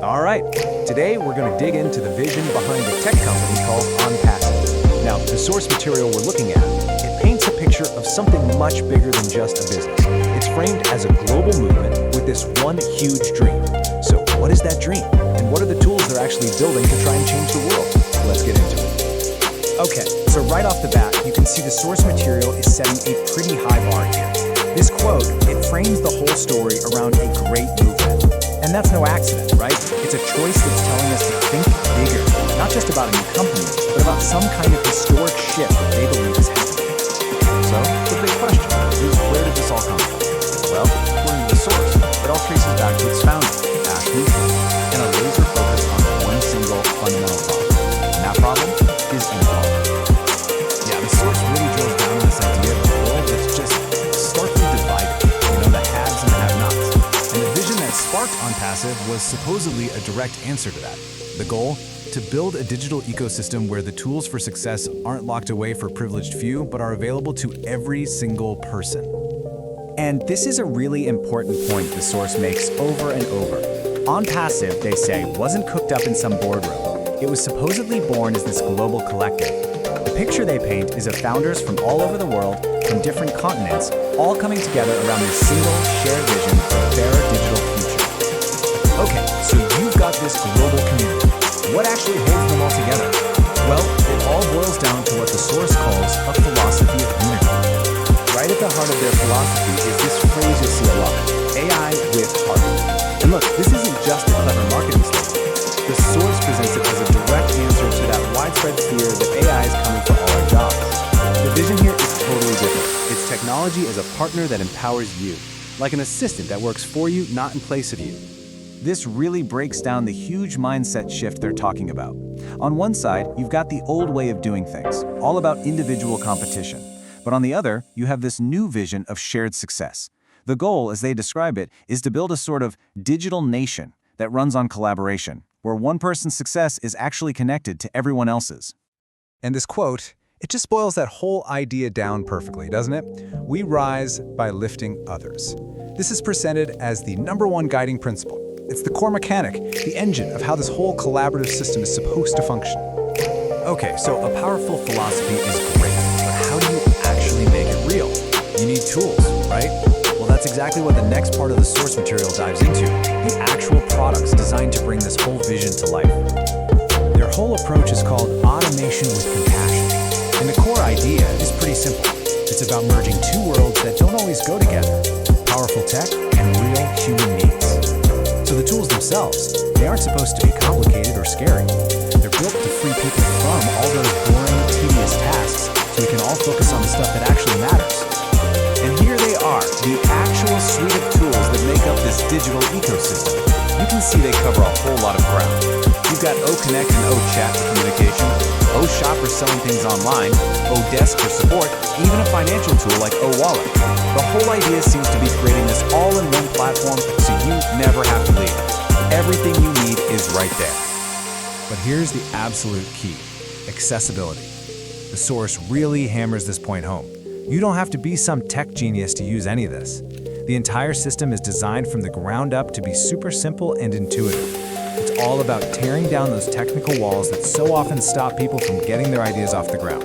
All right, today we're going to dig into the vision behind a tech company called ONPASSIVE. Now, the source material we're looking at, it paints a picture of something much bigger than just a business. It's framed as a global movement with this one huge dream. So what is that dream? And what are the tools they're actually building to try and change the world? Let's get into it. Okay, so right off the bat, you can see the source material is setting a pretty high bar here. This quote, it frames the whole story around a great movement. And that's no accident, right? It's a choice that's telling us to think bigger, not just about a new company, but about some kind of historic shift that they believe is happening. So, the big question is, where did this all come from? Well, according to the source, it all traces back to its founder, Movement, and a laser focus on one single fundamental problem. And that problem is inequality. Yeah, the source really drills down on this idea of a world that's just starkly divided, the haves and the have-nots. And the vision that sparked ONPASSIVE was supposedly a direct answer to that. The goal? To build a digital ecosystem where the tools for success aren't locked away for privileged few, but are available to every single person. And this is a really important point the source makes over and over. ONPASSIVE, they say, wasn't cooked up in some boardroom. It was supposedly born as this global collective. The picture they paint is of founders from all over the world, from different continents, all coming together around this single, shared vision for a fairer digital future. Okay, so you've got this global community. What actually holds them all together? Well, it all boils down to what the source calls a philosophy of unity. Right at the heart of their philosophy is this phrase you'll see a lot, AI with heart. And look, this isn't just a clever marketing slogan. The source presents it as a direct answer to that widespread fear that AI is coming for all our jobs. The vision here is totally different. It's technology as a partner that empowers you, like an assistant that works for you, not in place of you. This really breaks down the huge mindset shift they're talking about. On one side, you've got the old way of doing things, all about individual competition. But on the other, you have this new vision of shared success. The goal, as they describe it, is to build a sort of digital nation that runs on collaboration, where one person's success is actually connected to everyone else's. And this quote, it just boils that whole idea down perfectly, doesn't it? We rise by lifting others. This is presented as the #1 guiding principle. It's the core mechanic, the engine of how this whole collaborative system is supposed to function. Okay, so a powerful philosophy is great, but how do you actually make it real? You need tools, right? Well, that's exactly what the next part of the source material dives into, the actual products designed to bring this whole vision to life. Their whole approach is called automation with compassion. And the core idea is pretty simple. It's about merging two worlds that don't always go together, powerful tech and real human needs. So the tools themselves, they aren't supposed to be complicated or scary. They're built to free people from all those boring, tedious tasks so we can all focus on the stuff that actually matters. And here they are, the actual suite of tools that make up this digital ecosystem. You can see they cover a whole lot of ground. You've got O-Connect and O-Chat for communication, O-Shop for selling things online, O-Desk for support, even a financial tool like O-Wallet. The whole idea seems to be creating this all-in-one platform so you never have to leave. Everything you need is right there. But here's the absolute key, accessibility. The source really hammers this point home. You don't have to be some tech genius to use any of this. The entire system is designed from the ground up to be super simple and intuitive. It's all about tearing down those technical walls that so often stop people from getting their ideas off the ground.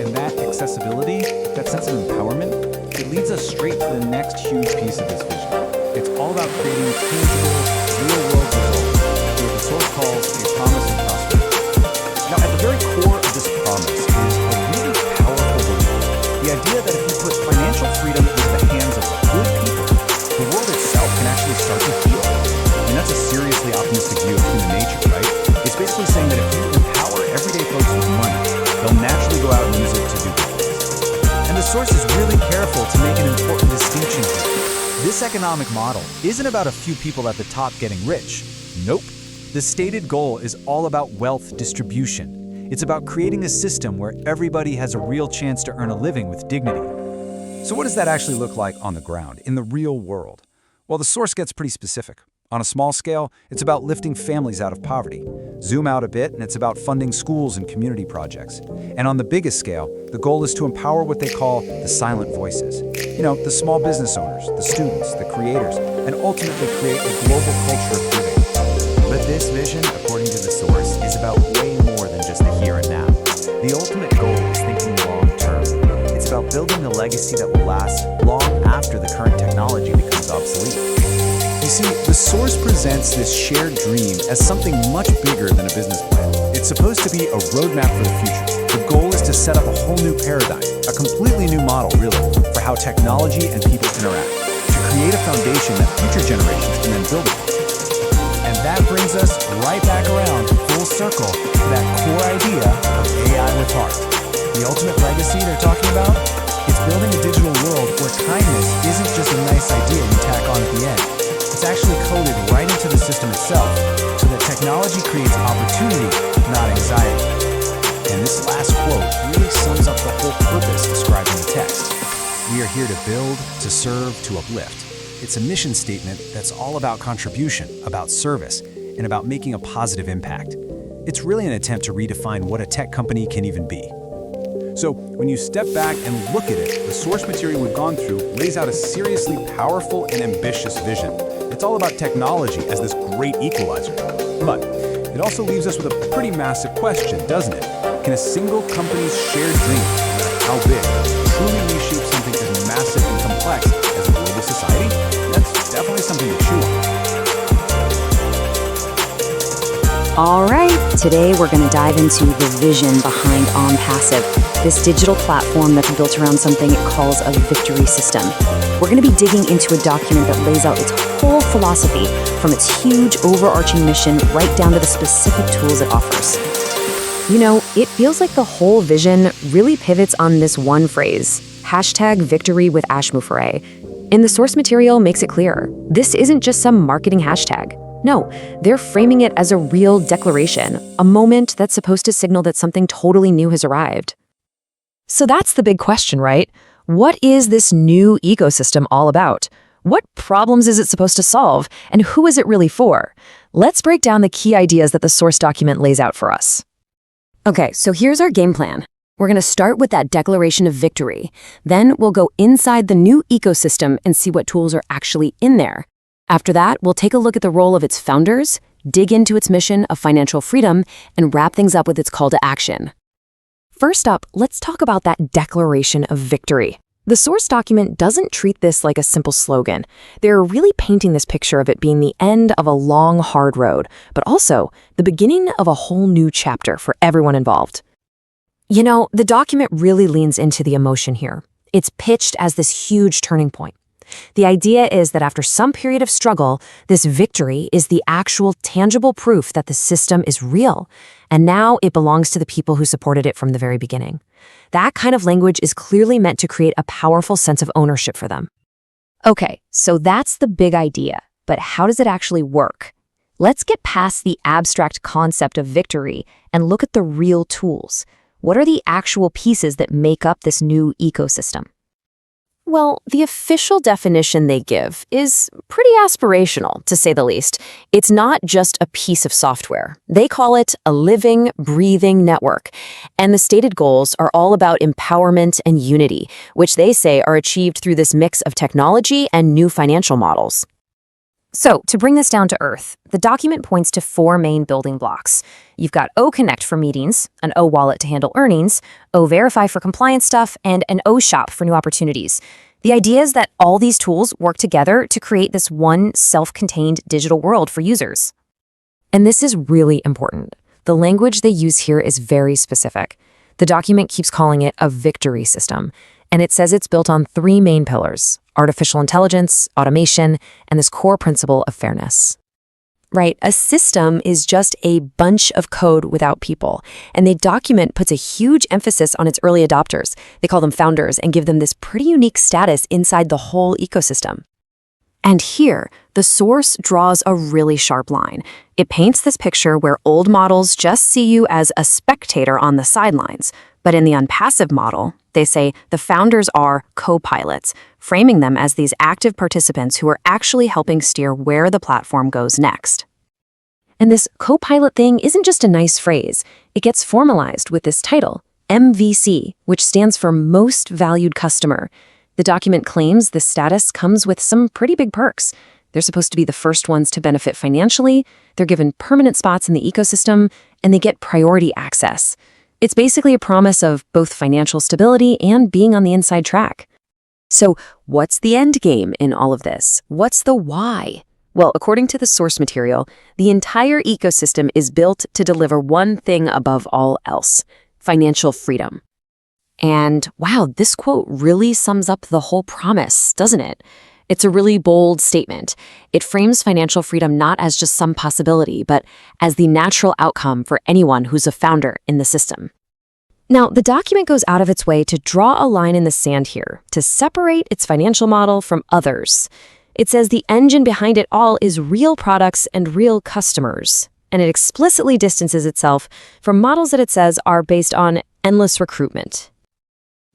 And that accessibility, that sense of empowerment, it leads us straight to the next huge piece of this vision. It's all about creating tangible, real-world results through what the source calls a promise of prosperity. Now, at the very core of this promise is a really powerful belief. The idea that if you put financial freedom into the hands of good people, the world itself can actually start to heal. And that's a seriously optimistic view of human nature, right? It's basically saying that if you empower everyday folks with money, they'll naturally go out and use it to do good things. And the source is really careful to make an important distinction here. This economic model isn't about a few people at the top getting rich. Nope. The stated goal is all about wealth distribution. It's about creating a system where everybody has a real chance to earn a living with dignity. So what does that actually look like on the ground, in the real world? Well, the source gets pretty specific. On a small scale, it's about lifting families out of poverty. Zoom out a bit, and it's about funding schools and community projects. And on the biggest scale, the goal is to empower what they call the silent voices. The small business owners, the students, the creators, and ultimately create a global culture of giving. But This vision, according to the source, is about way more than just the here and now. The ultimate goal is thinking long term. It's about building a legacy that will last long after the current technology becomes obsolete. You see, the source presents this shared dream as something much bigger than a business plan. It's supposed to be a roadmap for the future. The goal is to set up a whole new paradigm, a completely new model, really, for how technology and people interact, to create a foundation that future generations can then build upon. And that brings us right back around, full circle, to that core idea of AI with heart. The ultimate legacy they're talking about? It's building a digital world where kindness isn't just a nice idea you tack on at the end. It's actually coded right into the system itself, so that technology creates opportunity, not anxiety. And this last quote really sums up the whole purpose described in the text. We are here to build, to serve, to uplift. It's a mission statement that's all about contribution, about service, and about making a positive impact. It's really an attempt to redefine what a tech company can even be. So, when you step back and look at it, the source material we've gone through lays out a seriously powerful and ambitious vision. It's all about technology as this great equalizer. But it also leaves us with a pretty massive question, doesn't it? Can a single company's shared dream, no matter how big, truly reshape something as massive and complex as a global society? That's definitely something to chew on. All right, today we're going to dive into the vision behind ONPASSIVE, this digital platform that's built around something it calls a victory system. We're going to be digging into a document that lays out its whole philosophy, from its huge overarching mission right down to the specific tools it offers. You know, it feels like the whole vision really pivots on this one phrase, #victory with Ashmufare. And the source material makes it clear. This isn't just some marketing hashtag. No, they're framing it as a real declaration, a moment that's supposed to signal that something totally new has arrived. So that's the big question, right? What is this new ecosystem all about? What problems is it supposed to solve, and who is it really for? Let's break down the key ideas that the source document lays out for us. Okay, so here's our game plan. We're going to start with that declaration of victory. Then we'll go inside the new ecosystem and see what tools are actually in there. After that, we'll take a look at the role of its founders, dig into its mission of financial freedom, and wrap things up with its call to action. First up, let's talk about that declaration of victory. The source document doesn't treat this like a simple slogan. They're really painting this picture of it being the end of a long, hard road, but also the beginning of a whole new chapter for everyone involved. You know, the document really leans into the emotion here. It's pitched as this huge turning point. The idea is that after some period of struggle, this victory is the actual tangible proof that the system is real, and now it belongs to the people who supported it from the very beginning. That kind of language is clearly meant to create a powerful sense of ownership for them. Okay, so that's the big idea, but how does it actually work? Let's get past the abstract concept of victory and look at the real tools. What are the actual pieces that make up this new ecosystem? Well, the official definition they give is pretty aspirational, to say the least. It's not just a piece of software. They call it a living, breathing network. And the stated goals are all about empowerment and unity, which they say are achieved through this mix of technology and new financial models. So, to bring this down to earth, the document points to 4 main building blocks. You've got O-Connect for meetings, an O-Wallet to handle earnings, O-Verify for compliance stuff, and an O-Shop for new opportunities. The idea is that all these tools work together to create this one self-contained digital world for users. And this is really important. The language they use here is very specific. The document keeps calling it a victory system, and it says it's built on 3 main pillars: artificial intelligence, automation, and this core principle of fairness. Right, a system is just a bunch of code without people, and the document puts a huge emphasis on its early adopters. They call them founders and give them this pretty unique status inside the whole ecosystem. And here, the source draws a really sharp line. It paints this picture where old models just see you as a spectator on the sidelines, but in the ONPASSIVE model, they say the founders are co-pilots, framing them as these active participants who are actually helping steer where the platform goes next. And this co-pilot thing isn't just a nice phrase. It gets formalized with this title, MVC, which stands for Most Valued Customer. The document claims this status comes with some pretty big perks. They're supposed to be the first ones to benefit financially, they're given permanent spots in the ecosystem, and they get priority access. It's basically a promise of both financial stability and being on the inside track. So, what's the end game in all of this? What's the why? Well, according to the source material, the entire ecosystem is built to deliver one thing above all else: financial freedom. And wow, this quote really sums up the whole promise, doesn't it? It's a really bold statement. It frames financial freedom not as just some possibility, but as the natural outcome for anyone who's a founder in the system. Now, the document goes out of its way to draw a line in the sand here, to separate its financial model from others. It says the engine behind it all is real products and real customers, and it explicitly distances itself from models that it says are based on endless recruitment.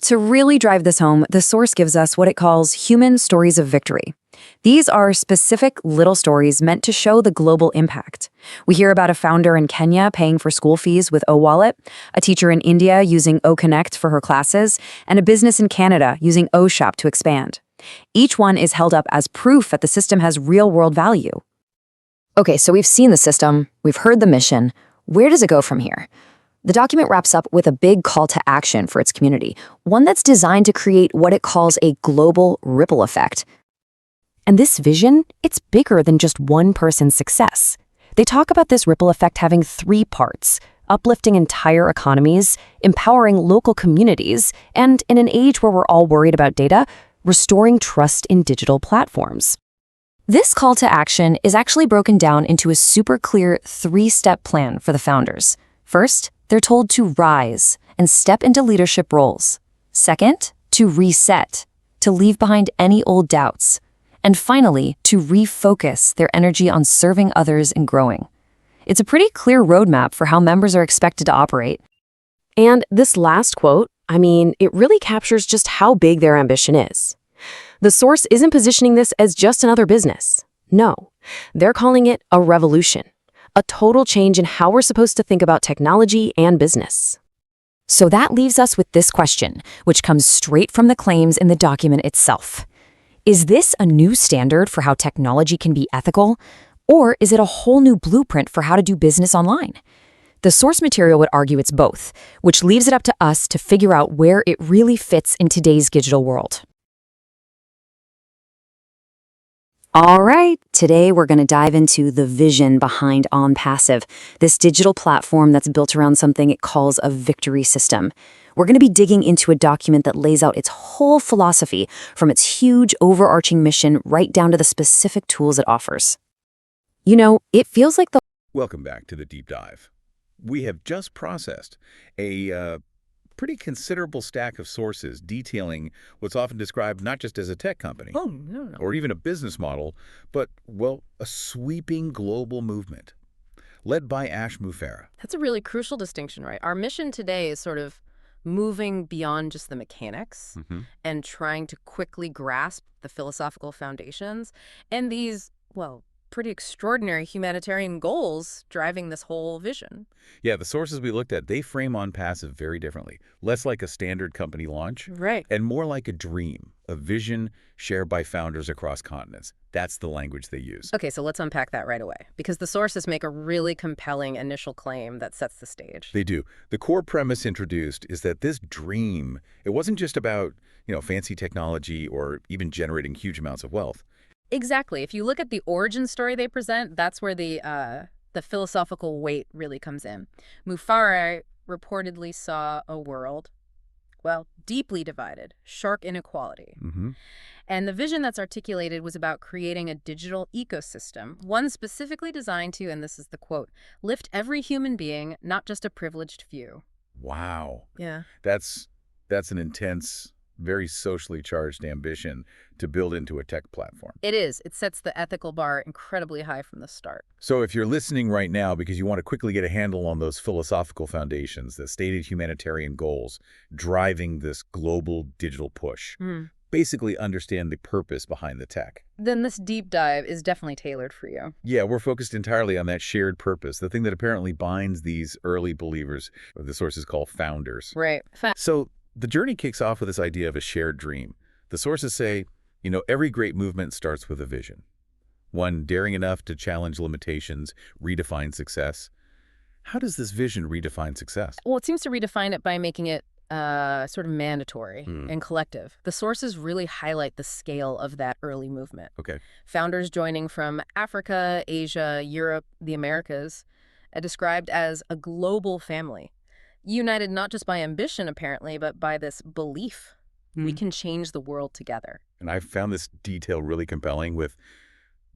To really drive this home, the source gives us what it calls human stories of victory. These are specific little stories meant to show the global impact. We hear about a founder in Kenya paying for school fees with O-Wallet, a teacher in India using O-Connect for her classes, and a business in Canada using O-Shop to expand. Each one is held up as proof that the system has real-world value. Okay, so we've seen the system, we've heard the mission. Where does it go from here? The document wraps up with a big call to action for its community, one that's designed to create what it calls a global ripple effect. And this vision, it's bigger than just one person's success. They talk about this ripple effect having 3 parts: uplifting entire economies, empowering local communities, and in an age where we're all worried about data, restoring trust in digital platforms. This call to action is actually broken down into a super clear 3-step plan for the founders. First, they're told to rise and step into leadership roles. Second, to reset, to leave behind any old doubts. And finally, to refocus their energy on serving others and growing. It's a pretty clear roadmap for how members are expected to operate. And this last quote, it really captures just how big their ambition is. The source isn't positioning this as just another business. No, they're calling it a revolution. A total change in how we're supposed to think about technology and business. So that leaves us with this question, which comes straight from the claims in the document itself. Is this a new standard for how technology can be ethical, or is it a whole new blueprint for how to do business online? The source material would argue it's both, which leaves it up to us to figure out where it really fits in today's digital world. All right, today we're going to dive into the vision behind ONPASSIVE, this digital platform that's built around something it calls a victory system. We're going to be digging into a document that lays out its whole philosophy, from its huge overarching mission right down to the specific tools it offers. It feels like the... Welcome back to the deep dive. We have just processed a pretty considerable stack of sources detailing what's often described not just as a tech company or even a business model, but, well, a sweeping global movement led by Ash Mufareh. That's a really crucial distinction, right? Our mission today is sort of moving beyond just the mechanics and trying to quickly grasp the philosophical foundations and these, pretty extraordinary humanitarian goals driving this whole vision. Yeah, the sources we looked at, they frame ONPASSIVE very differently. Less like a standard company launch. Right. And more like a dream, a vision shared by founders across continents. That's the language they use. Okay, so let's unpack that right away, because the sources make a really compelling initial claim that sets the stage. They do. The core premise introduced is that this dream, it wasn't just about, fancy technology or even generating huge amounts of wealth. Exactly. If you look at the origin story they present, that's where the philosophical weight really comes in. Mufareh reportedly saw a world, deeply divided, shark inequality. And the vision that's articulated was about creating a digital ecosystem, one specifically designed to, and this is the quote, lift every human being, not just a privileged few. Wow. Yeah. That's an intense, very socially charged ambition to build into a tech platform. It is. It sets the ethical bar incredibly high from the start. So if you're listening right now because you want to quickly get a handle on those philosophical foundations, the stated humanitarian goals driving this global digital push, basically understand the purpose behind the tech, then this deep dive is definitely tailored for you. Yeah, we're focused entirely on that shared purpose, the thing that apparently binds these early believers, the sources call founders. Right. So the journey kicks off with this idea of a shared dream. The sources say, every great movement starts with a vision. One daring enough to challenge limitations, redefine success. How does this vision redefine success? Well, it seems to redefine it by making it sort of mandatory and collective. The sources really highlight the scale of that early movement. Okay. Founders joining from Africa, Asia, Europe, the Americas, described as a global family, united not just by ambition, apparently, but by this belief we can change the world together. And I found this detail really compelling with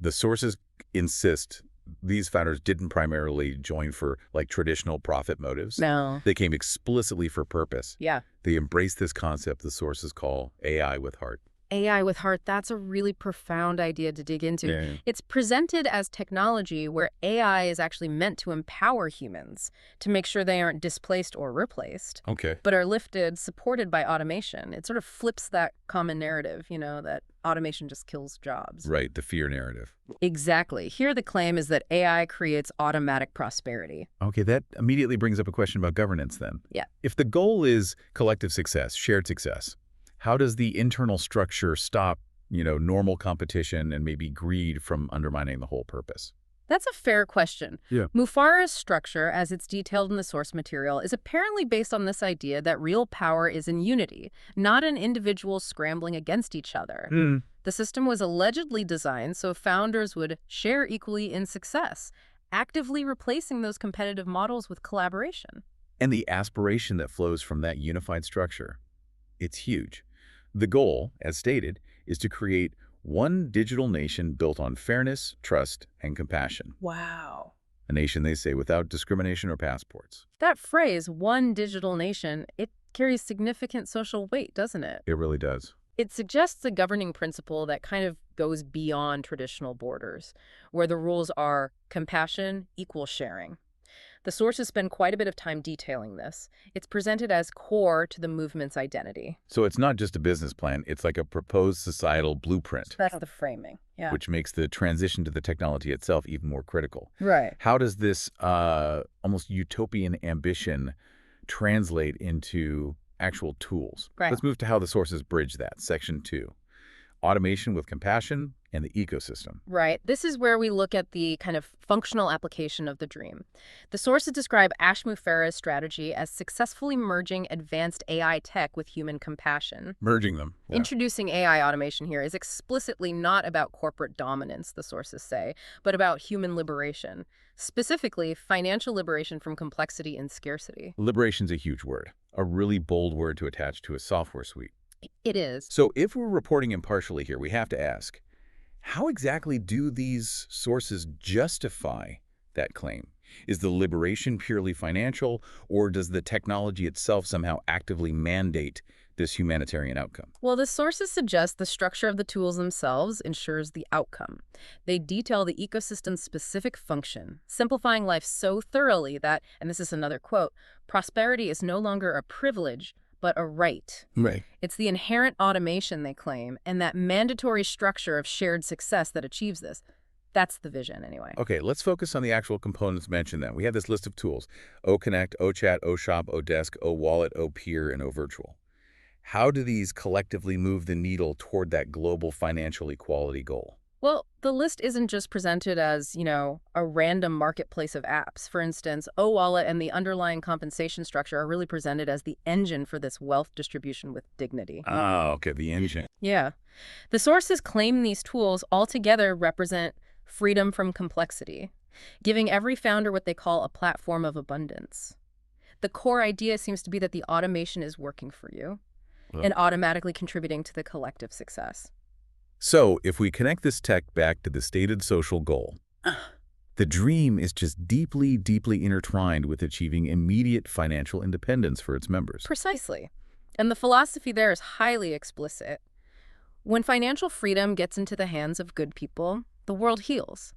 the sources insist these founders didn't primarily join for like traditional profit motives. No. They came explicitly for purpose. Yeah. They embraced this concept the sources call AI with heart. AI with heart, that's a really profound idea to dig into. Yeah. It's presented as technology where AI is actually meant to empower humans to make sure they aren't displaced or replaced, Okay. but are lifted, supported by automation. It sort of flips that common narrative, that automation just kills jobs. Right, the fear narrative. Exactly. Here the claim is that AI creates automatic prosperity. Okay, that immediately brings up a question about governance then. Yeah. If the goal is collective success, shared success, how does the internal structure stop, normal competition and maybe greed from undermining the whole purpose? That's a fair question. Yeah. Mufara's structure, as it's detailed in the source material, is apparently based on this idea that real power is in unity, not in individuals scrambling against each other. The system was allegedly designed so founders would share equally in success, actively replacing those competitive models with collaboration. And the aspiration that flows from that unified structure, it's huge. The goal, as stated, is to create one digital nation built on fairness, trust, and compassion. Wow. A nation, they say, without discrimination or passports. That phrase, one digital nation, it carries significant social weight, doesn't it? It really does. It suggests a governing principle that kind of goes beyond traditional borders, where the rules are compassion, equal sharing. The sources spend quite a bit of time detailing this. It's presented as core to the movement's identity. So it's not just a business plan, it's like a proposed societal blueprint, That's the framing. Yeah. which makes the transition to the technology itself even more critical. Right. How does this almost utopian ambition translate into actual tools? Right. Let's move to how the sources bridge that. Section 2, automation with compassion and the ecosystem. Right. This is where we look at the kind of functional application of the dream. The sources describe Ash Mufareh's strategy as successfully merging advanced AI tech with human compassion. Merging them. Yeah. Introducing AI automation here is explicitly not about corporate dominance, the sources say, but about human liberation, specifically financial liberation from complexity and scarcity. Liberation's a huge word, a really bold word to attach to a software suite. It is. So if we're reporting impartially here, we have to ask, how exactly do these sources justify that claim? Is the liberation purely financial, or does the technology itself somehow actively mandate this humanitarian outcome? Well, the sources suggest the structure of the tools themselves ensures the outcome. They detail the ecosystem's specific function, simplifying life so thoroughly that, and this is another quote, prosperity is no longer a privilege, but a right. Right. It's the inherent automation, they claim, and that mandatory structure of shared success that achieves this. That's the vision, anyway. Okay, let's focus on the actual components mentioned then. We have this list of tools: OConnect, OChat, OShop, ODesk, OWallet, OPeer, and OVirtual. How do these collectively move the needle toward that global financial equality goal? Well, the list isn't just presented as, a random marketplace of apps. For instance, OWallet and the underlying compensation structure are really presented as the engine for this wealth distribution with dignity. Oh, okay, the engine. Yeah. The sources claim these tools altogether represent freedom from complexity, giving every founder what they call a platform of abundance. The core idea seems to be that the automation is working for you and automatically contributing to the collective success. So, if we connect this tech back to the stated social goal, the dream is just deeply, deeply intertwined with achieving immediate financial independence for its members. Precisely. And the philosophy there is highly explicit. When financial freedom gets into the hands of good people, the world heals.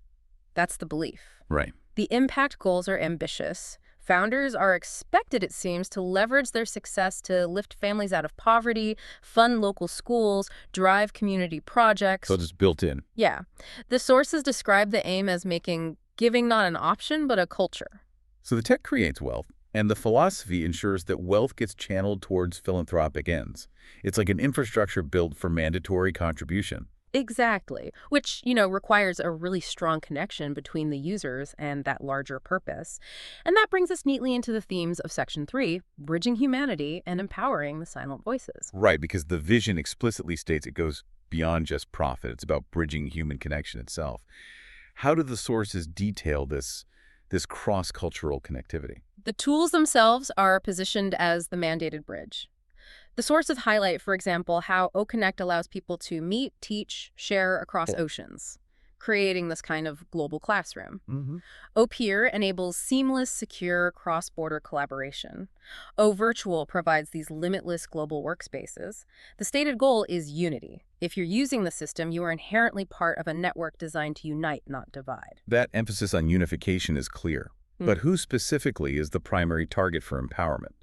That's the belief. Right. The impact goals are ambitious. Founders are expected, it seems, to leverage their success to lift families out of poverty, fund local schools, drive community projects. So just built in. Yeah. The sources describe the aim as making giving not an option, but a culture. So the tech creates wealth, and the philosophy ensures that wealth gets channeled towards philanthropic ends. It's like an infrastructure built for mandatory contribution. Exactly, which, requires a really strong connection between the users and that larger purpose. And that brings us neatly into the themes of Section 3, bridging humanity and empowering the silent voices. Right, because the vision explicitly states it goes beyond just profit. It's about bridging human connection itself. How do the sources detail this cross-cultural connectivity? The tools themselves are positioned as the mandated bridge. The sources highlight, for example, how OConnect allows people to meet, teach, share across oceans, creating this kind of global classroom. OPeer enables seamless, secure, cross-border collaboration. OVirtual provides these limitless global workspaces. The stated goal is unity. If you're using the system, you are inherently part of a network designed to unite, not divide. That emphasis on unification is clear. But who specifically is the primary target for empowerment?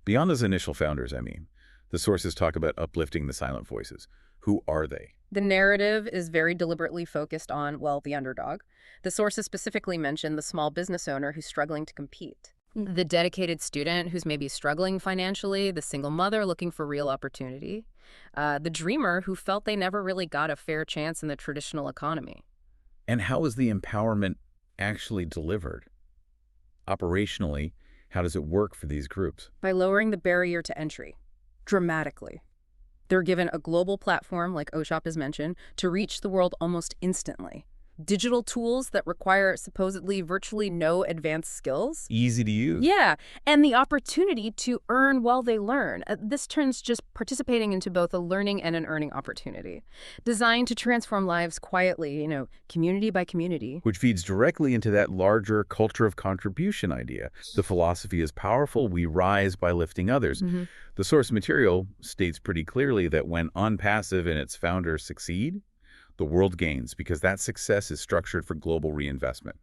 Beyond those initial founders, I mean. The sources talk about uplifting the silent voices. Who are they? The narrative is very deliberately focused on, well, the underdog. The sources specifically mention the small business owner who's struggling to compete, the dedicated student who's maybe struggling financially, the single mother looking for real opportunity, the dreamer who felt they never really got a fair chance in the traditional economy. And how is the empowerment actually delivered? Operationally, how does it work for these groups? By lowering the barrier to entry dramatically. They're given a global platform, like OSHOP is mentioned, to reach the world almost instantly. Digital tools that require supposedly virtually no advanced skills. Easy to use. Yeah, and the opportunity to earn while they learn. This turns just participating into both a learning and an earning opportunity. Designed to transform lives quietly, community by community. Which feeds directly into that larger culture of contribution idea. The philosophy is powerful. We rise by lifting others. The source material states pretty clearly that when ONPASSIVE and its founders succeed, the world gains because that success is structured for global reinvestment.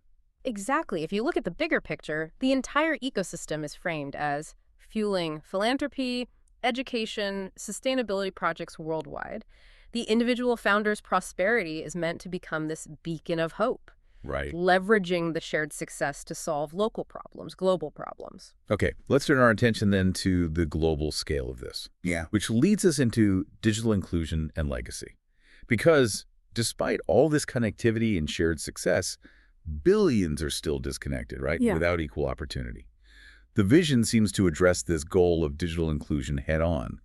Exactly. If you look at the bigger picture, the entire ecosystem is framed as fueling philanthropy, education, sustainability projects worldwide. The individual founder's prosperity is meant to become this beacon of hope. Right. Leveraging the shared success to solve local problems, global problems. Okay, let's turn our attention then to the global scale of this. Yeah. Which leads us into digital inclusion and legacy. Because despite all this connectivity and shared success, billions are still disconnected, right? Yeah. Without equal opportunity. The vision seems to address this goal of digital inclusion head-on,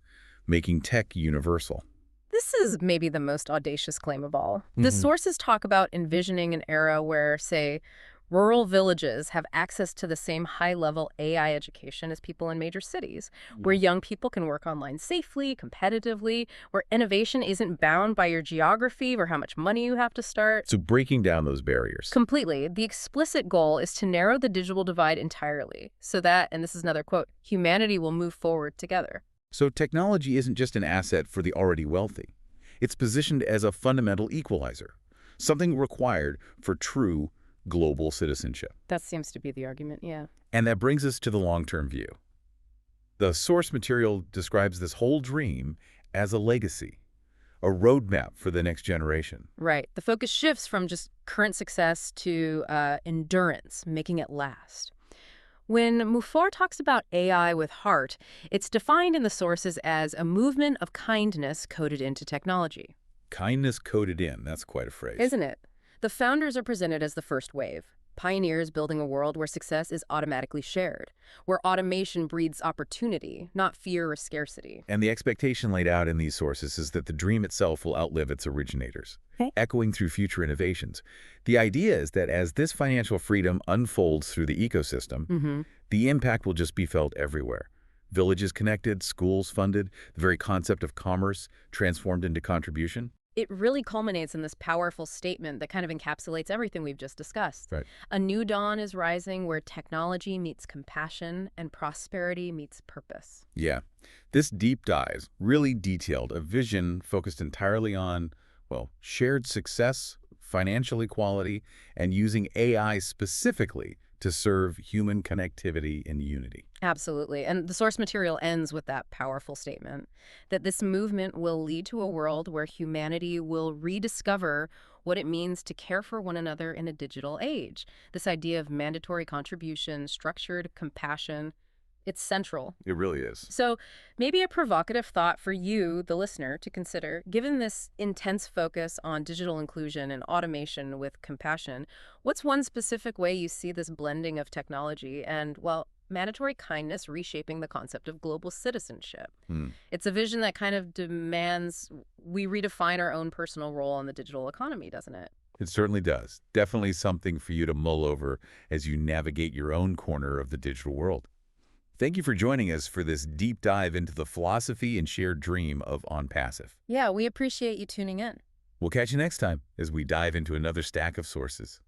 making tech universal. This is maybe the most audacious claim of all. The sources talk about envisioning an era where, say, rural villages have access to the same high-level AI education as people in major cities, where young people can work online safely, competitively, where innovation isn't bound by your geography or how much money you have to start. So breaking down those barriers. Completely. The explicit goal is to narrow the digital divide entirely so that, and this is another quote, humanity will move forward together. So technology isn't just an asset for the already wealthy. It's positioned as a fundamental equalizer, something required for true global citizenship. That seems to be the argument, yeah. And that brings us to the long-term view. The source material describes this whole dream as a legacy, a roadmap for the next generation. Right. The focus shifts from just current success to endurance, making it last. When Mufar talks about AI with heart, it's defined in the sources as a movement of kindness coded into technology. Kindness coded in, that's quite a phrase. Isn't it? The founders are presented as the first wave, pioneers building a world where success is automatically shared, where automation breeds opportunity, not fear or scarcity. And the expectation laid out in these sources is that the dream itself will outlive its originators, echoing through future innovations. The idea is that as this financial freedom unfolds through the ecosystem, the impact will just be felt everywhere. Villages connected, schools funded, the very concept of commerce transformed into contribution. It really culminates in this powerful statement that kind of encapsulates everything we've just discussed. Right. A new dawn is rising where technology meets compassion and prosperity meets purpose. Yeah. This deep dive really detailed a vision focused entirely on, well, shared success, financial equality, and using AI specifically to serve human connectivity and unity. Absolutely. And the source material ends with that powerful statement that this movement will lead to a world where humanity will rediscover what it means to care for one another in a digital age. This idea of mandatory contribution, structured compassion, It's central. It really is. So maybe a provocative thought for you, the listener, to consider, given this intense focus on digital inclusion and automation with compassion, what's one specific way you see this blending of technology and, well, mandatory kindness reshaping the concept of global citizenship? It's a vision that kind of demands we redefine our own personal role in the digital economy, doesn't it? It certainly does. Definitely something for you to mull over as you navigate your own corner of the digital world. Thank you for joining us for this deep dive into the philosophy and shared dream of ONPASSIVE. Yeah, we appreciate you tuning in. We'll catch you next time as we dive into another stack of sources.